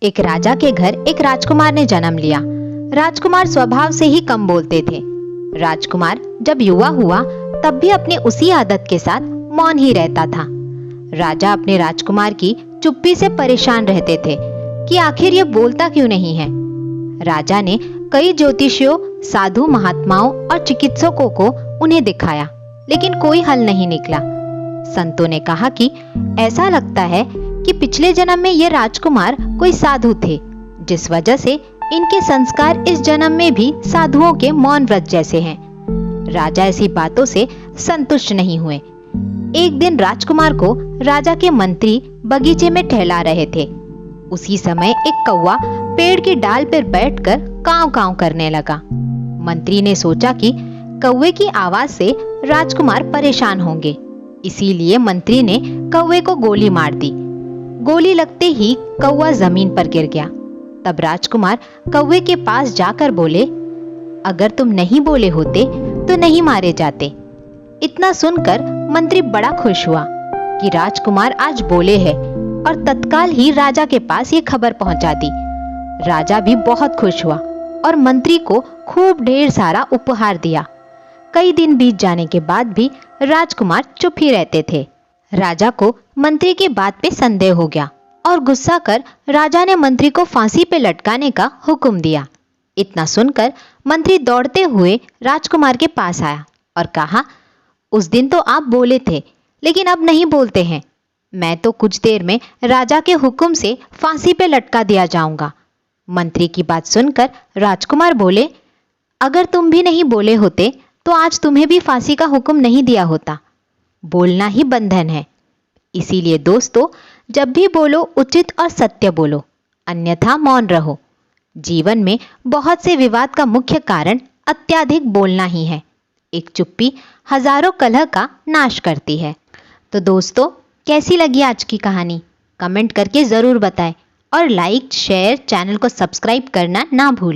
एक राजा के घर एक राजकुमार ने जन्म लिया। राजकुमार स्वभाव से ही कम बोलते थे। राजकुमार जब युवा हुआ तब भी अपनी उसी आदत के साथ मौन ही रहता था। राजा अपने राजकुमार की चुप्पी से परेशान रहते थे कि आखिर ये बोलता क्यों नहीं है। राजा ने कई ज्योतिषियों, साधु महात्माओं और चिकित्सकों को उन्हें दिखाया, लेकिन कोई हल नहीं निकला। संतों ने कहा कि ऐसा लगता है कि पिछले जन्म में ये राजकुमार कोई साधु थे, जिस वजह से इनके संस्कार इस जन्म में भी साधुओं के मौन व्रत जैसे हैं। राजा ऐसी बातों से संतुष्ट नहीं हुए। एक दिन राजकुमार को राजा के मंत्री बगीचे में टहला रहे थे। उसी समय एक कौवा पेड़ की डाल पर बैठकर कांव कांव करने लगा। मंत्री ने सोचा कि कौवे की आवाज से राजकुमार परेशान होंगे, इसीलिए मंत्री ने कौवे को गोली मार दी। गोली लगते ही कौवा जमीन पर गिर गया। तब राजकुमार कौवे के पास जाकर बोले, अगर तुम नहीं बोले होते तो नहीं मारे जाते। इतना सुनकर मंत्री बड़ा खुश हुआ कि राजकुमार आज बोले हैं और तत्काल ही राजा के पास ये खबर पहुंचा दी। राजा भी बहुत खुश हुआ और मंत्री को खूब ढेर सारा उपहार दिया। कई दिन बीत जाने के बाद भी राजकुमार चुप ही रहते थे। राजा को मंत्री की बात पे संदेह हो गया और गुस्सा कर राजा ने मंत्री को फांसी पे लटकाने का हुक्म दिया। इतना सुनकर मंत्री दौड़ते हुए राजकुमार के पास आया और कहा, उस दिन तो आप बोले थे, लेकिन अब नहीं बोलते हैं। मैं तो कुछ देर में राजा के हुक्म से फांसी पे लटका दिया जाऊंगा। मंत्री की बात सुनकर राजकुमार बोले, अगर तुम भी नहीं बोले होते तो आज तुम्हें भी फांसी का हुक्म नहीं दिया होता। बोलना ही बंधन है। इसीलिए दोस्तों, जब भी बोलो उचित और सत्य बोलो, अन्यथा मौन रहो। जीवन में बहुत से विवाद का मुख्य कारण अत्यधिक बोलना ही है। एक चुप्पी हजारों कलह का नाश करती है। तो दोस्तों, कैसी लगी आज की कहानी? कमेंट करके जरूर बताएं और लाइक, शेयर, चैनल को सब्सक्राइब करना ना भूलें।